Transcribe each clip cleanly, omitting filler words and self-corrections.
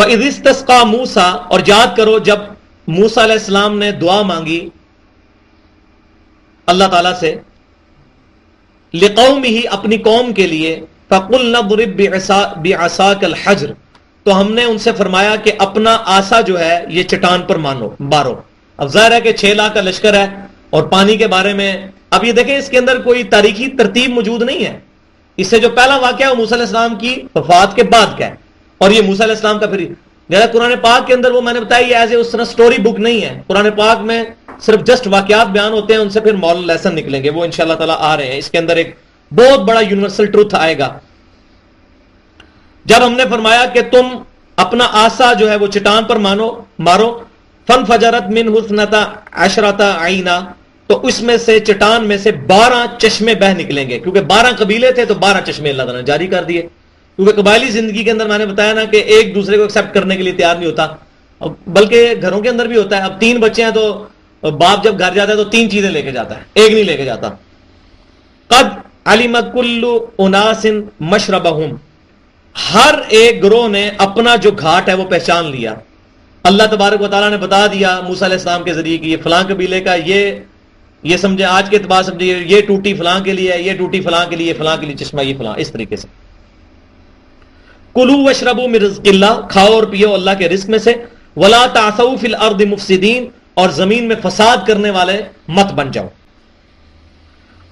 وَإِذِ اسْتَسْقَىٰ مُوسَىٰ، اور یاد کرو جب موسیٰ علیہ السلام نے دعا مانگی اللہ تعالیٰ سے، لِقَوْمِهِ، اپنی قوم کے لیے، فَقُلْنَا اضْرِب بِعَصَاكَ الْحَجْرَ، تو ہم نے ان سے فرمایا کہ اپنا آسا جو ہے یہ چٹان پر مارو۔ اب ظاہر ہے کہ 6 لاکھ کا لشکر ہے اور پانی کے بارے میں اب یہ دیکھیں اس کے اندر کوئی تاریخی ترتیب موجود نہیں ہے، اس سے جو پہلا واقعہ ہے وہ موسیٰ علیہ السلام کی وفات کے بعد کا ہے، اور یہ موسیٰ علیہ السلام کا پھر قرآن پاک کے اندر وہ میں نے بتایا یہ ایز اے اس طرح سٹوری بک نہیں ہے، قرآن پاک میں صرف جسٹ واقعات بیان ہوتے ہیں، ان سے پھر مورل لیسن نکلیں گے، وہ انشاءاللہ تعالیٰ آ رہے ہیں، اس کے اندر ایک بہت بڑا یونیورسل ٹروتھ آئے گا۔ جب ہم نے فرمایا کہ تم اپنا آسا جو ہے وہ چٹان پر مارو، فَانْفَجَرَتْ مِنْهُ اثْنَتَا عَشْرَةَ عَيْنًا، تو اس میں سے چٹان میں سے 12 چشمے بہ نکلیں گے، کیونکہ 12 قبیلے تھے تو 12 چشمے اللہ تعالیٰ نے جاری کر دیے، کیونکہ قبائلی زندگی کے اندر میں نے بتایا نا کہ ایک دوسرے کو ایکسیپٹ کرنے کے لیے تیار نہیں ہوتا، بلکہ گھروں کے اندر بھی ہوتا ہے، اب 3 بچے ہیں تو باپ جب گھر جاتا ہے تو 3 چیزیں لے کے جاتا ہے، ایک نہیں لے کے جاتا۔ قد علم کل اناس مشربہم، ہر ایک گروہ نے اپنا جو گھاٹ ہے وہ پہچان لیا، اللہ تبارک و تعالیٰ نے بتا دیا موسیٰ علیہ السلام کے ذریعے کہ یہ فلاں قبیلے کا یہ سمجھے، آج کے اعتبار سمجھے یہ ٹوٹی فلاں کے لیے ہے، یہ ٹوٹی فلاں کے لیے، فلاں کے لیے چشمہ یہ فلاں، اس طریقے سے۔ کلوا واشربوا من رزق اللہ، کھاؤ اور پیو اللہ کے رزق میں سے، ولا تعثوا فی الارض مفسدین، اور زمین میں فساد کرنے والے مت بن جاؤ۔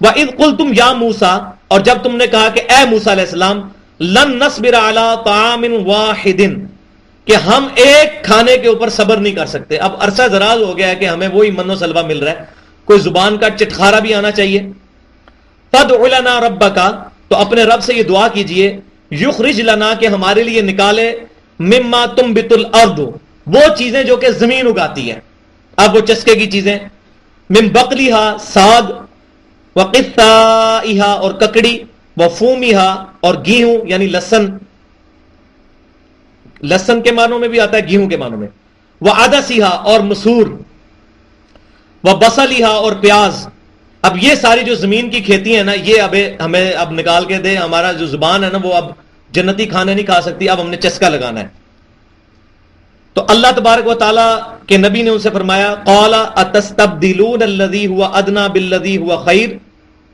وَإِذْ قُلْتُمْ يَا مُوسَىٰ، اور جب تم نے کہا کہ اے موسیٰ علیہ السلام، لن نصبر علی طعام واحد، کہ ہم ایک کھانے کے اوپر صبر نہیں کر سکتے، اب عرصہ دراز ہو گیا ہے کہ ہمیں وہی من و سلوہ مل رہا ہے، کوئی زبان کا چٹخارا بھی آنا چاہیے۔ فَادْعُ لَنَا رَبَّكَ، تو اپنے رب سے یہ دعا کیجئے، یخرج لنا، کہ ہمارے لیے نکالے، مما تنبت الارض، وہ چیزیں جو کہ زمین اگاتی ہے، اب وہ چسکے کی چیزیں، من بقلیہا، ساگ، وقثائہا، اور ککڑی، وفومیہا، اور گیہوں یعنی لہسن کے معنوں میں بھی آتا ہے، گیہوں کے معنوں میں، وعدسیہا، اور مسور، وبصلیہا، اور پیاز۔ اب یہ ساری جو زمین کی کھیتی ہے نا، یہ اب ہمیں اب نکال کے دے، ہمارا جو زبان ہے نا وہ اب جنتی کھانے نہیں کھا سکتی، اب ہم نے چسکا لگانا ہے۔ تو اللہ تبارک و تعالیٰ کے نبی نے ان سے فرمایا، قال اتستبدلون الذی هو ادنی بالذی هو خیر،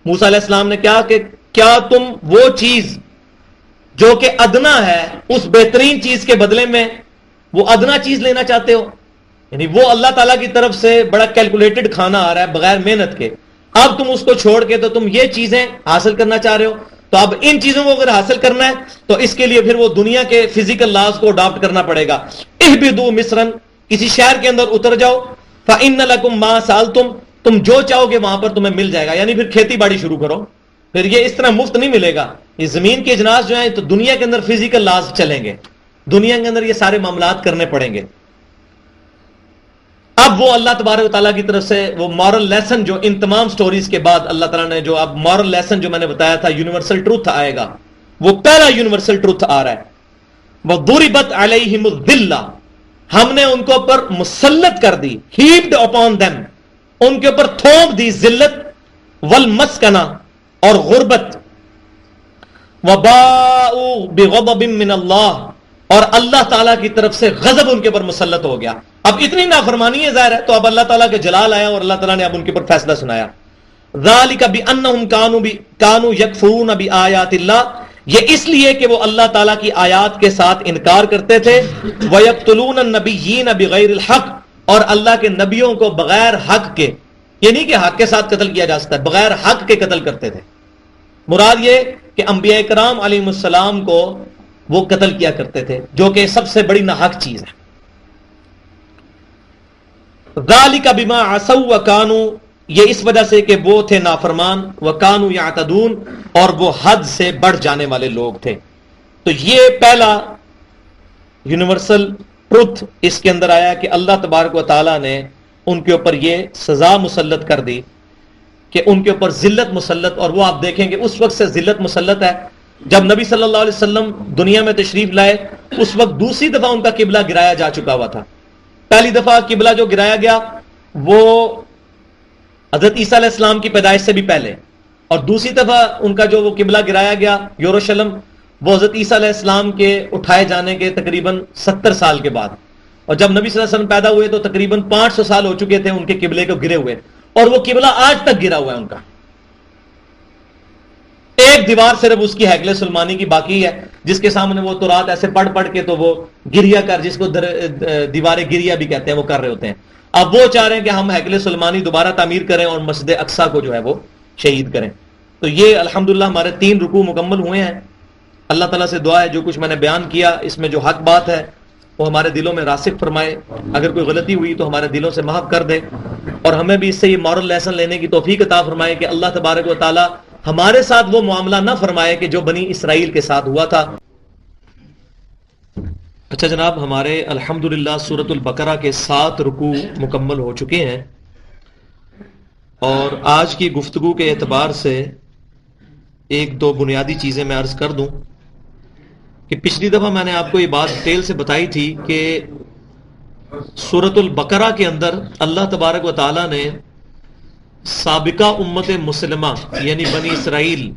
موسیٰ علیہ السلام نے کہا کہ کیا تم وہ چیز جو کہ ادنا ہے اس بہترین چیز کے بدلے میں وہ ادنا چیز لینا چاہتے ہو، یعنی وہ اللہ تعالیٰ کی طرف سے بڑا کیلکولیٹڈ کھانا آ رہا ہے بغیر محنت کے، اب تم اس کو چھوڑ کے تو تم یہ چیزیں حاصل کرنا چاہ رہے ہو، تو اب ان چیزوں کو اگر حاصل کرنا ہے تو اس کے لیے پھر وہ دنیا کے فزیکل لاز کو اڈاپٹ کرنا پڑے گا۔ اہبطوا مصرا، کسی شہر کے اندر اتر جاؤ، فإن لکم ما سألتم، تم جو چاہو گے وہاں پر تمہیں مل جائے گا، یعنی پھر کھیتی باڑی شروع کرو، پھر یہ اس طرح مفت نہیں ملے گا، یہ زمین کے اجناس جو ہیں تو دنیا کے اندر فزیکل لاز چلیں گے، دنیا کے اندر یہ سارے معاملات کرنے پڑیں گے۔ اب وہ اللہ تبارک و تعالیٰ کی طرف سے وہ مورل لیسن جو ان تمام سٹوریز کے بعد اللہ تعالیٰ نے جو اب مورل لیسن جو میں نے بتایا تھا یونیورسل ٹروتھ آئے گا، وہ پہلا یونیورسل ٹروتھ آ رہا ہے، وَضُرِبَتْ عَلَيْهِمُ الذِّلَّةُ، ہم نے ان کو اوپر مسلط کر دی، heaped upon them، ان کے اوپر تھوپ دی ذلت، والمسکنہ، اور غربت، وَبَاءُوا بِغَضَبٍ مِّنَ اللَّهِ، اور اللہ تعالیٰ کی طرف سے غضب ان کے اوپر مسلط ہو گیا۔ اب اتنی نافرمانی ہے ظاہر ہے، تو اب اللہ تعالیٰ کے جلال آیا اور اللہ تعالیٰ نے اب ان کے اوپر فیصلہ سنایا۔ ذَلِكَ بِأَنَّهُمْ كَانُوا يَكْفُرُونَ بِآيَاتِ اللَّهِ، یہ اس لیے کہ وہ اللہ تعالیٰ کی آیات کے ساتھ انکار کرتے تھے، وَيَقْتُلُونَ النَّبِيِّينَ بِغَيْرِ الْحَقِّ، اور اللہ کے نبیوں کو بغیر حق کے، یہ نہیں کہ حق کے ساتھ قتل کیا جا سکتا ہے، بغیر حق کے قتل کرتے تھے، مراد یہ کہ انبیاء کرام علیہ السلام کو وہ قتل کیا کرتے تھے، جو کہ سب سے بڑی ناحق چیز ہے۔ ذَلِكَ بِمَا عَصَوْا وَكَانُوا، یہ اس وجہ سے کہ وہ تھے نافرمان، وَكَانُوا يَعْتَدُونَ، اور وہ حد سے بڑھ جانے والے لوگ تھے۔ تو یہ پہلا یونیورسل ٹروتھ اس کے اندر آیا کہ اللہ تبارک و تعالیٰ نے ان کے اوپر یہ سزا مسلط کر دی کہ ان کے اوپر ذلت مسلط، اور وہ آپ دیکھیں گے اس وقت سے ذلت مسلط ہے جب نبی صلی اللہ علیہ وسلم دنیا میں تشریف لائے، اس وقت دوسری دفعہ ان کا قبلہ گرایا جا چکا ہوا تھا۔ پہلی دفعہ قبلہ جو گرایا گیا وہ حضرت عیسیٰ علیہ السلام کی پیدائش سے بھی پہلے، اور دوسری دفعہ ان کا جو وہ قبلہ گرایا گیا یروشلم، وہ حضرت عیسیٰ علیہ السلام کے اٹھائے جانے کے تقریباً 70 سال کے بعد، اور جب نبی صلی اللہ علیہ وسلم پیدا ہوئے تو تقریباً 500 سال ہو چکے تھے ان کے قبلے کو گرے ہوئے، اور وہ قبلہ آج تک گرا ہوا ہے ان کا. ایک دیوار صرف اس کی ہیکل سلمانی کی باقی ہے، جس کے سامنے وہ تورات ایسے پڑھ پڑھ کے تو وہ گریا کر، جس کو دیوار گریا بھی کہتے ہیں، وہ کر رہے ہوتے ہیں. اب وہ چاہ رہے ہیں کہ ہم ہیکل سلمانی دوبارہ تعمیر کریں اور مسجد اقصیٰ کو جو ہے وہ شہید کریں. تو یہ الحمدللہ ہمارے 3 رکوع مکمل ہوئے ہیں. اللہ تعالیٰ سے دعا ہے جو کچھ میں نے بیان کیا اس میں جو حق بات ہے وہ ہمارے دلوں میں راسخ فرمائے، اگر کوئی غلطی ہوئی تو ہمارے دلوں سے معاف کر دے، اور ہمیں بھی اس سے یہ مورل لیسن لینے کی توفیق عطا فرمائے کہ اللہ تبارک و تعالیٰ ہمارے ساتھ وہ معاملہ نہ فرمائے کہ جو بنی اسرائیل کے ساتھ ہوا تھا. اچھا جناب، ہمارے الحمدللہ سورۃ البقرہ کے 7 رکوع مکمل ہو چکے ہیں، اور آج کی گفتگو کے اعتبار سے 1-2 بنیادی چیزیں میں عرض کر دوں کہ پچھلی دفعہ میں نے آپ کو یہ بات ڈیٹیل سے بتائی تھی کہ سورۃ البقرہ کے اندر اللہ تبارک و تعالیٰ نے سابقہ امت مسلمہ یعنی بنی اسرائیل،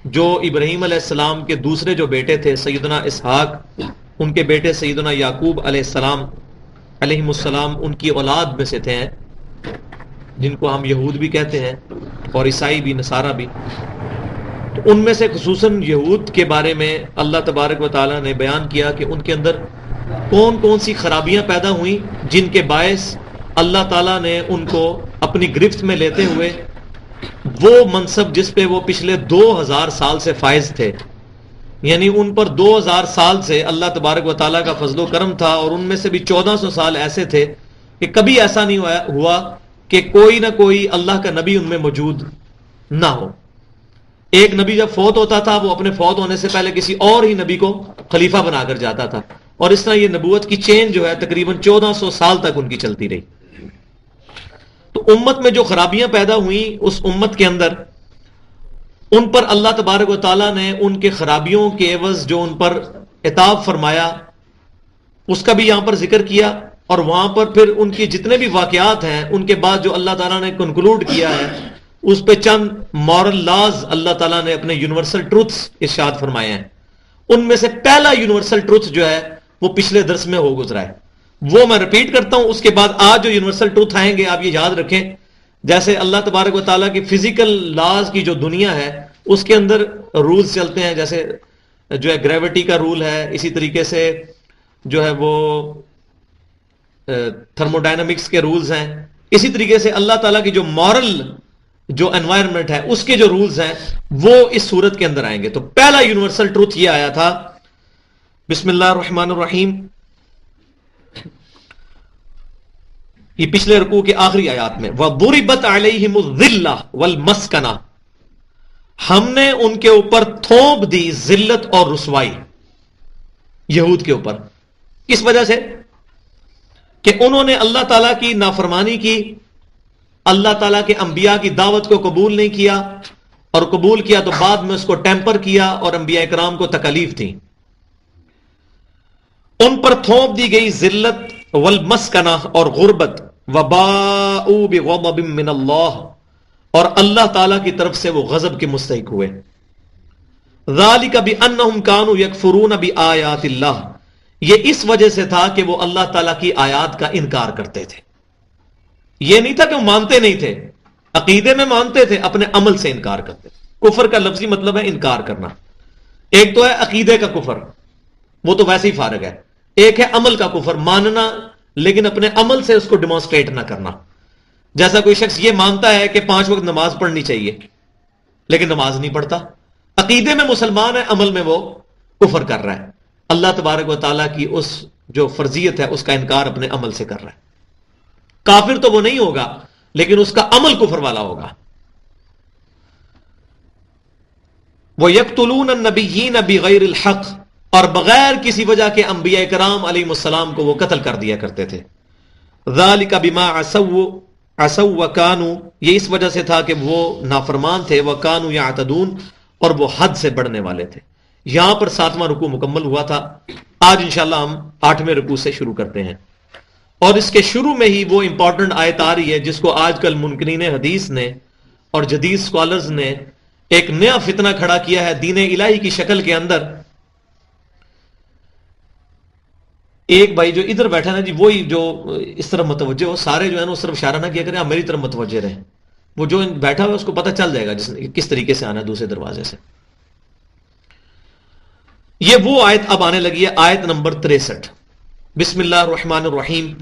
جو ابراہیم علیہ السلام کے دوسرے جو بیٹے تھے سیدنا اسحاق، ان کے بیٹے سیدنا یعقوب علیہ السلام ان کی اولاد میں سے تھے، جن کو ہم یہود بھی کہتے ہیں اور عیسائی بھی، نصارہ بھی. تو ان میں سے خصوصاً یہود کے بارے میں اللہ تبارک و تعالیٰ نے بیان کیا کہ ان کے اندر کون کون سی خرابیاں پیدا ہوئیں جن کے باعث اللہ تعالیٰ نے ان کو اپنی گرفت میں لیتے ہوئے وہ منصب جس پہ وہ پچھلے 2000 سال سے فائز تھے، یعنی ان پر 2000 سال سے اللہ تبارک و تعالیٰ کا فضل و کرم تھا، اور ان میں سے بھی 1400 سال ایسے تھے کہ کبھی ایسا نہیں ہوا کہ کوئی نہ کوئی اللہ کا نبی ان میں موجود نہ ہو. ایک نبی جب فوت ہوتا تھا وہ اپنے فوت ہونے سے پہلے کسی اور ہی نبی کو خلیفہ بنا کر جاتا تھا، اور اس طرح یہ نبوت کی چین جو ہے تقریباً 1400 سال تک ان کی چلتی رہی. تو امت میں جو خرابیاں پیدا ہوئیں اس امت کے اندر، ان پر اللہ تبارک و تعالیٰ نے ان کے خرابیوں کے عوض جو ان پر عتاب فرمایا اس کا بھی یہاں پر ذکر کیا، اور وہاں پر پھر ان کی جتنے بھی واقعات ہیں ان کے بعد جو اللہ تعالیٰ نے کنکلوڈ کیا ہے اس پہ چند مورل لاز اللہ تعالیٰ نے اپنے یونیورسل ٹروتھس ارشاد فرمائے ہیں. ان میں سے پہلا یونیورسل ٹروتھ جو ہے وہ پچھلے درس میں ہو گزرا ہے، وہ میں ریپیٹ کرتا ہوں. اس کے بعد آج جو یونیورسل ٹروتھ آئیں گے آپ یہ یاد رکھیں، جیسے اللہ تبارک و تعالیٰ کی فزیکل لاز کی جو دنیا ہے اس کے اندر رولز چلتے ہیں، جیسے جو ہے گریوٹی کا رول ہے، اسی طریقے سے جو ہے وہ تھرموڈائنمکس کے رولز ہیں، اسی طریقے سے اللہ تعالیٰ کی جو مورل جو انوائرمنٹ ہے اس کے جو رولز ہیں وہ اس صورت کے اندر آئیں گے. تو پہلا یونیورسل ٹروتھ یہ آیا تھا، بسم اللہ الرحمن الرحیم، یہ پچھلے رکوع کے آخری آیات میں، وَضُرِبَتْ عَلَيْهِمُ الذِّلَّةُ وَالْمَسْكَنَةُ، ہم نے ان کے اوپر تھوپ دی ذلت اور رسوائی، یہود کے اوپر. کس وجہ سے؟ کہ انہوں نے اللہ تعالیٰ کی نافرمانی کی، اللہ تعالیٰ کے انبیاء کی دعوت کو قبول نہیں کیا، اور قبول کیا تو بعد میں اس کو ٹیمپر کیا اور انبیاء کرام کو تکالیف تھی. ان پر تھوپ دی گئی ذلت والمسکنہ اور غربت، وباءوا بغضب من اللہ، اور اللہ تعالیٰ کی طرف سے وہ غضب کے مستحق ہوئے. ذالک بانہم کانوا یکفرون بآیات اللہ، یہ اس وجہ سے تھا کہ وہ اللہ تعالیٰ کی آیات کا انکار کرتے تھے. یہ نہیں تھا کہ وہ مانتے نہیں تھے، عقیدے میں مانتے تھے، اپنے عمل سے انکار کرتے تھے. کفر کا لفظی مطلب ہے انکار کرنا. ایک تو ہے عقیدے کا کفر، وہ تو ویسے ہی فارغ ہے. ایک ہے عمل کا کفر، ماننا لیکن اپنے عمل سے اس کو ڈیمانسٹریٹ نہ کرنا. جیسا کوئی شخص یہ مانتا ہے کہ 5 وقت نماز پڑھنی چاہیے لیکن نماز نہیں پڑھتا، عقیدے میں مسلمان ہے، عمل میں وہ کفر کر رہا ہے. اللہ تبارک و تعالیٰ کی اس جو فرضیت ہے اس کا انکار اپنے عمل سے کر رہا ہے. کافر تو وہ نہیں ہوگا لیکن اس کا عمل کفر والا ہوگا. وَيَقْتُلُونَ النَّبِيِّينَ بِغَيْرِ الْحَقِّ، اور بغیر کسی وجہ کے انبیاء کرام علیہ السلام کو وہ قتل کر دیا کرتے تھے. ذَلِكَ بِمَا عَصَوْا وَكَانُوا، یہ اس وجہ سے تھا کہ وہ نافرمان تھے، وَكَانُوا يَعْتَدُونَ، اور وہ حد سے بڑھنے والے تھے. یہاں پر 7واں رکوع مکمل ہوا تھا. آج انشاءاللہ ہم 8ویں رکوع سے شروع کرتے ہیں، اور اس کے شروع میں ہی وہ امپورٹنٹ آیت آ رہی ہے جس کو آج کل منکرین حدیث نے اور جدید سکالرز نے ایک نیا فتنہ کھڑا کیا ہے دین الہی کی شکل کے اندر، ایک بھائی جو ادھر بیٹھا نا جی وہی جو اس طرف متوجہ ہو، سارے جو ہے نا اس طرف اشارہ نہ کیا کریں، آپ میری طرف متوجہ رہیں. وہ جو بیٹھا ہوا ہے اس کو پتہ چل جائے گا کس طریقے سے آنا ہے دوسرے دروازے سے. یہ وہ آیت اب آنے لگی ہے، آیت نمبر 63. بسم اللہ الرحمن الرحیم.